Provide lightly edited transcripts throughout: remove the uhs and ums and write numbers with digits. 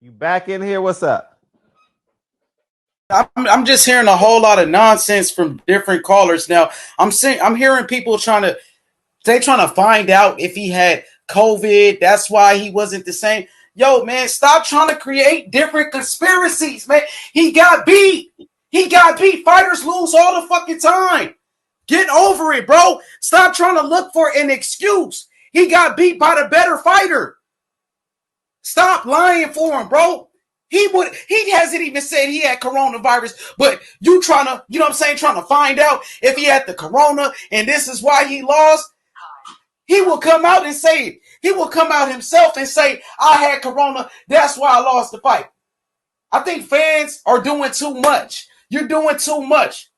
You back in here? What's up? I'm just hearing a whole lot of nonsense from different callers now. I'm hearing people trying to find out if he had COVID. That's why he wasn't the same. Yo, man, stop trying to create different conspiracies, man. He got beat. He got beat. Fighters lose all the fucking time. Get over it, bro. Stop trying to look for an excuse. He got beat by the better fighter. Stop lying for him, bro. He hasn't even said he had coronavirus, but you trying to, you know what I'm saying, trying to find out if he had the corona and this is why he lost. He will come out and say it. He will come out himself and say, I had corona, that's why I lost the fight. I think fans are doing too much. You're doing too much.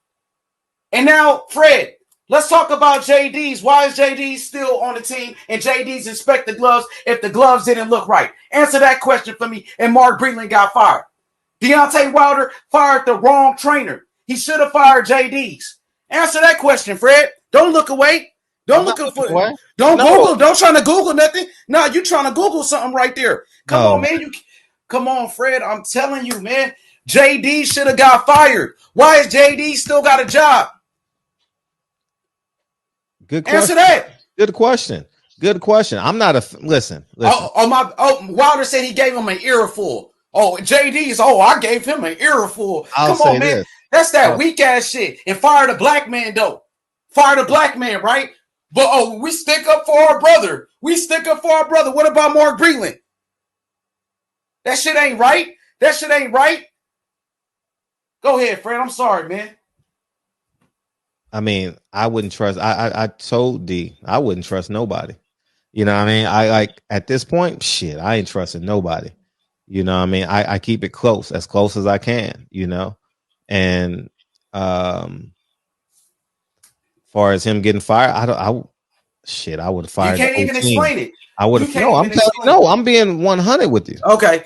And now, Fred, let's talk about JD's. Why is JD still on the team and JD's inspect the gloves if the gloves didn't look right? Answer that question for me. And Mark Breland got fired. Deontay Wilder fired the wrong trainer. He should have fired JD's. Answer that question, Fred. Don't look away. I'm Don't not look for looking away. Don't No, Google. Don't try to Google nothing. No, you trying to Google something right there. Come no. on, man. Come on, Fred. I'm telling you, man. JD should have got fired. Why is JD still got a job? Good Answer question. that. Good question. Good question. I'm not a listen. Wilder said he gave him an earful. Oh, JD's. Oh, I gave him an earful. I'll Come say on, man. this. That's that weak ass shit. And fire the black man though. Fire the black man, right? But we stick up for our brother. We stick up for our brother. What about Mark Breland? That shit ain't right. That shit ain't right. Go ahead, Fred. I'm sorry, man. I mean, I wouldn't trust. I told D I wouldn't trust nobody. You know what I mean? I like at this point, shit, I ain't trusting nobody. You know what I mean? I keep it close as I can, you know. And far as him getting fired, I would have You fired the can't whole even team. explain it. I would You have can't no, I'm even telling you, explain no, it. I'm being 100 with you. Okay.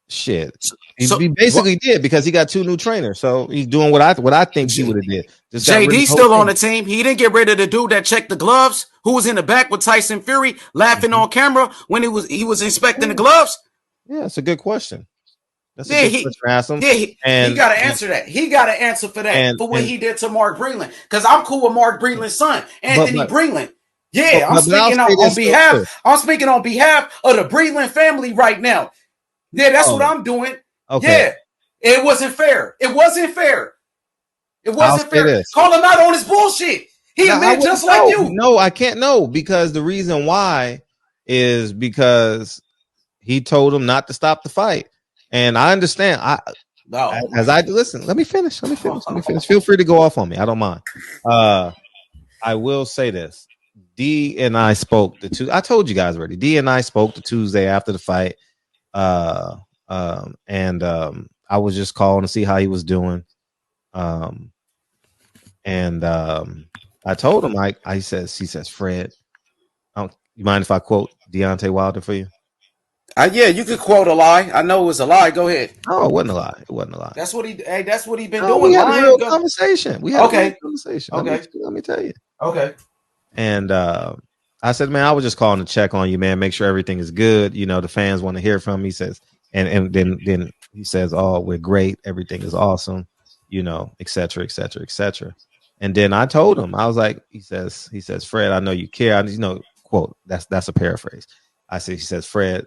Shit. So He basically did because he got two new trainers. So he's doing what I think he would have did. Just got rid of JD the whole still on team. the team. He didn't get rid of the dude that checked the gloves, who was in the back with Tyson Fury laughing Mhm. on camera when he was inspecting the gloves. Yeah, it's a good question. That's a Yeah, good question to ask him. he And got to answer that. He got to answer for that, and for what and he did to Mark Breland. Because I'm cool with Mark Breland's son, but Anthony but Breland. but, Yeah, I'm but, but I'll speaking say on this though too. behalf. I'm speaking on behalf of the Breland family right now. Yeah, that's what Oh, I'm doing. okay. Yeah, it wasn't fair. It wasn't fair. It I'll wasn't say fair. this. Call him out on his bullshit. He No, I admit wouldn't just like know. you. No, I can't know because the reason why is because he told him not to stop the fight. And I understand. Oh As my. I listen, let me finish. Let me finish. Feel free to go off on me. I don't mind. Uh I will say this. D and I spoke I told you guys already. D and I spoke the Tuesday after the fight. Uh and I was just calling to see how he was doing. Um and I told him he says, Fred, you mind if I quote Deontay Wilder for you? Yeah, you could quote a lie. I know it was a lie. Go ahead. No, it wasn't a lie. It wasn't a lie. That's what he. Hey, that's what he been No, we doing. had a Lying. real Go. conversation. We had a real Okay. conversation. Okay. Let me tell you. Okay. And I said, man, I was just calling to check on you, man. Make sure everything is good. You know, the fans want to hear from me. He says, and then he says, oh, we're great. Everything is awesome. You know, et cetera, et cetera, et cetera. And then I told him, I was like, he says, Fred, I know you care. You know, quote, that's a paraphrase. He says, Fred,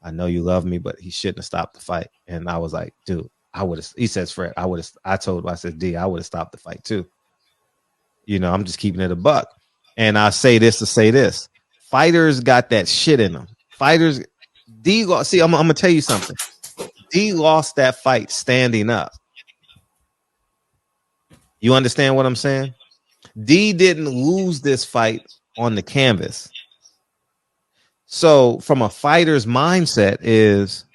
I know you love me, but he shouldn't have stopped the fight. And I was like, dude, I would have. He says, Fred, I told him, I said, D, I would have stopped the fight too. You know, I'm just keeping it a buck. And I say this to say this: fighters got that shit in them. Fighters, see, I'm gonna tell you something. D lost that fight standing up. You understand what I'm saying? D didn't lose this fight on the canvas. So, from a fighter's mindset, is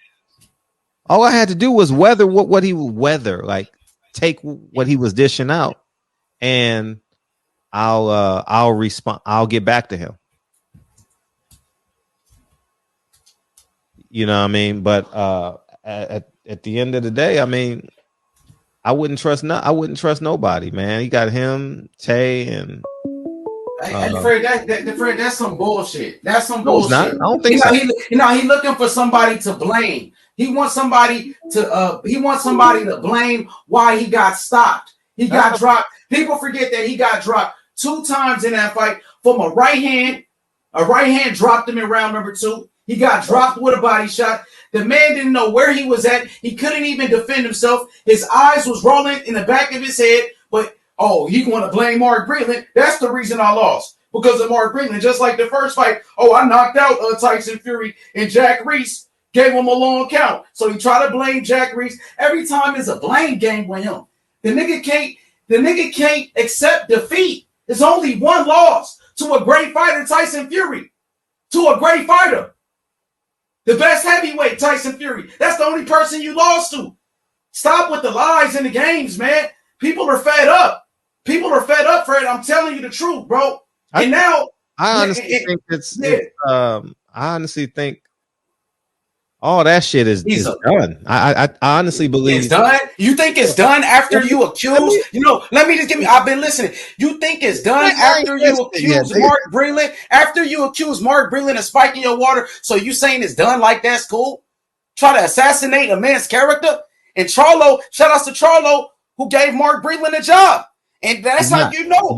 all I had to do was weather what he would weather, like take what he was dishing out, and I'll respond. I'll get back to him. You know what I mean? But at the end of the day, I mean, I wouldn't trust nobody, man. You got him, Tay, and Hey, Fred, Fred, that's some bullshit. That's some No, it's not. bullshit. I don't think so. He looking for somebody to blame. He wants somebody to blame why he got stopped. He got dropped. People forget that he got dropped 2 times in that fight from a right hand. A right hand dropped him in round number 2. He got dropped with a body shot. The man didn't know where he was at. He couldn't even defend himself. His eyes was rolling in the back of his head. But, you want to blame Mark Breland? That's the reason I lost. Because of Mark Breland. Just like the first fight. I knocked out Tyson Fury, and Jack Reese gave him a long count. So he tried to blame Jack Reese. Every time it's a blame game with him. The nigga can't accept defeat. It's only one loss to a great fighter, Tyson Fury. To a great fighter. The best heavyweight, Tyson Fury. That's the only person you lost to. Stop with the lies in the games, man. People are fed up. People are fed up, Fred. I'm telling you the truth, bro. I honestly think all that shit is done. I honestly believe it's done. You think it's done after you accuse? I've been listening. You think it's done after you accuse Mark Breland? After you accuse Mark Breland of spiking your water, so you saying it's done like that's cool? Try to assassinate a man's character? And Charlo, shout out to Charlo, who gave Mark Breland a job. And that's how you know.